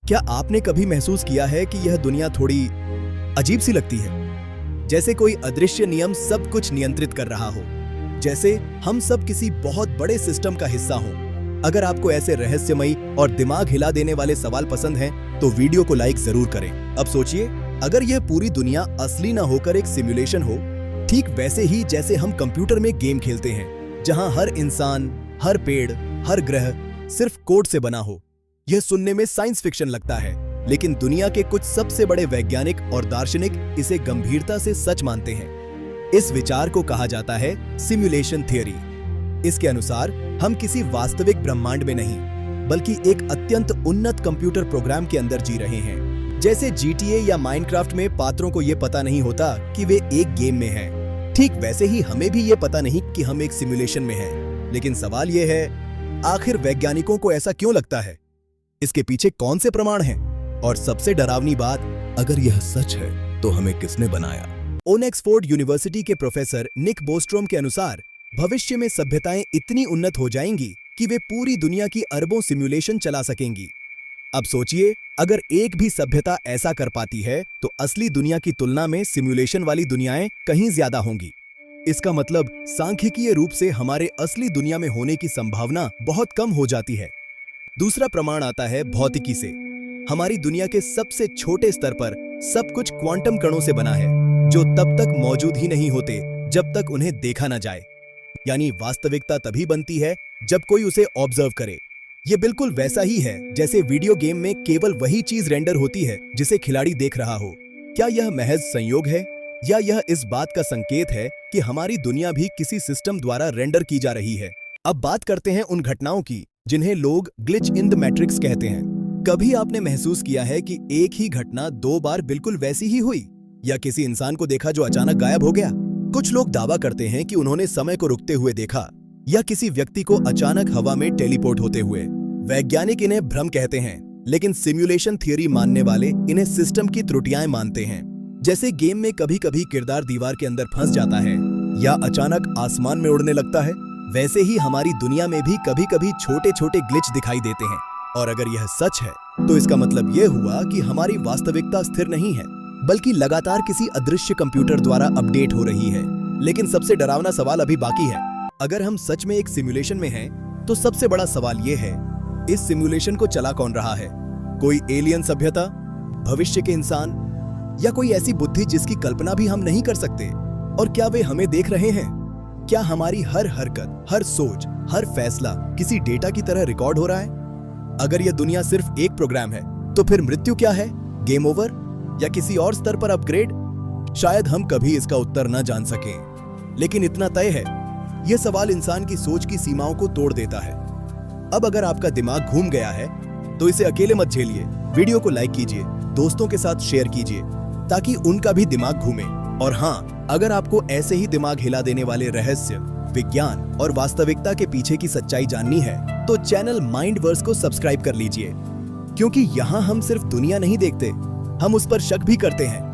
क्या आपने कभी महसूस किया है कि यह दुनिया थोड़ी अजीब सी लगती है? जैसे कोई अदृश्य नियम सब कुछ नियंत्रित कर रहा हो, जैसे हम सब किसी बहुत बड़े सिस्टम का हिस्सा हों। अगर आपको ऐसे रहस्यमयी और दिमाग हिला देने वाले सवाल पसंद हैं, तो वीडियो को लाइक जरूर करें। अब सोचिए, अगर यह पूरी दुनिया असली ना होकर एक सिमुलेशन हो, ठीक वैसे ही जैसे हम कंप्यूटर में गेम खेलते हैं, जहां हर इंसान, हर पेड़, हर ग्रह सिर्फ कोड से बना हो। यह सुनने में साइंस फिक्शन लगता है, लेकिन दुनिया के कुछ सबसे बड़े वैज्ञानिक और दार्शनिक इसे गंभीरता से सच मानते हैं। इस विचार को कहा जाता है सिमुलेशन थियरी। इसके अनुसार हम किसी वास्तविक ब्रह्मांड में नहीं, बल्कि एक अत्यंत उन्नत कंप्यूटर प्रोग्राम के अंदर जी रहे हैं। जैसे GTA या माइनक्राफ्ट में पात्रों को यह पता नहीं होता कि वे एक गेम में हैं, ठीक वैसे ही हमें भी यह पता नहीं कि हम एक सिमुलेशन में हैं। लेकिन सवाल यह है, आखिर वैज्ञानिकों को ऐसा क्यों लगता है? इसके पीछे कौन से प्रमाण हैं? और सबसे डरावनी बात, अगर यह सच है तो हमें किसने बनाया? ऑक्सफोर्ड यूनिवर्सिटी के प्रोफेसर निक बोस्ट्रोम के अनुसार भविष्य में सभ्यताएं इतनी उन्नत हो जाएंगी कि वे पूरी दुनिया की अरबों सिमुलेशन चला सकेंगी। अब सोचिए, अगर एक भी सभ्यता ऐसा कर पाती है, तो असली दुनिया की तुलना में सिमुलेशन वाली दुनियाएं कहीं ज्यादा होंगी। इसका मतलब सांख्यिकीय रूप से हमारे असली दुनिया में होने की संभावना बहुत कम हो जाती है। दूसरा प्रमाण आता है भौतिकी से। हमारी दुनिया के सबसे छोटे स्तर पर सब कुछ क्वांटम कणों से बना है, जो तब तक मौजूद ही नहीं होते जब तक उन्हें देखा ना जाए। यानी वास्तविकता तभी बनती है जब कोई उसे ऑब्जर्व करे। यह बिल्कुल वैसा ही है जैसे वीडियो गेम में केवल वही चीज रेंडर होती है जिसे खिलाड़ी देख रहा हो। क्या यह महज संयोग है, या यह इस बात का संकेत है कि हमारी दुनिया भी किसी सिस्टम द्वारा रेंडर की जा रही है? अब बात करते हैं उन घटनाओं की जिन्हें लोग ग्लिच इन द मैट्रिक्स कहते हैं। कभी आपने महसूस किया है कि एक ही घटना दो बार बिल्कुल वैसी ही हुई, या किसी इंसान को देखा जो अचानक गायब हो गया? कुछ लोग दावा करते हैं कि उन्होंने समय को रुकते हुए देखा, या किसी व्यक्ति को अचानक हवा में टेलीपोर्ट होते हुए। वैज्ञानिक इन्हें भ्रम कहते हैं, लेकिन सिमुलेशन थियरी मानने वाले इन्हें सिस्टम की त्रुटियां मानते हैं। जैसे गेम में कभी कभी किरदार दीवार के अंदर फंस जाता है, या अचानक आसमान में उड़ने लगता है, वैसे ही हमारी दुनिया में भी कभी कभी छोटे छोटे ग्लिच दिखाई देते हैं। और अगर यह सच है, तो इसका मतलब यह हुआ कि हमारी वास्तविकता स्थिर नहीं है, बल्कि लगातार किसी अदृश्य कंप्यूटर द्वारा अपडेट हो रही है। लेकिन सबसे डरावना सवाल अभी बाकी है। अगर हम सच में एक सिमुलेशन में हैं, तो सबसे बड़ा सवाल यह है, इस सिमुलेशन को चला कौन रहा है? कोई एलियन सभ्यता, भविष्य के इंसान, या कोई ऐसी बुद्धि जिसकी कल्पना भी हम नहीं कर सकते? और क्या वे हमें देख रहे हैं? क्या हमारी हर हरकत, हर सोच, हर फैसला किसी डेटा की तरह रिकॉर्ड हो रहा है? अगर यह दुनिया सिर्फ एक प्रोग्राम है, तो फिर मृत्यु क्या है? गेम ओवर, या किसी और स्तर पर अपग्रेड? शायद हम कभी इसका उत्तर न जान सकें, लेकिन इतना तय है, यह सवाल इंसान की सोच की सीमाओं को तोड़ देता है। अब अगर आपका दिमाग घूम गया है, तो इसे अकेले मत झेलिए। वीडियो को लाइक कीजिए, दोस्तों के साथ शेयर कीजिए, ताकि उनका भी दिमाग घूमे। और हाँ, अगर आपको ऐसे ही दिमाग हिला देने वाले रहस्य, विज्ञान और वास्तविकता के पीछे की सच्चाई जाननी है, तो चैनल माइंडवर्स को सब्सक्राइब कर लीजिए, क्योंकि यहाँ हम सिर्फ दुनिया नहीं देखते, हम उस पर शक भी करते हैं।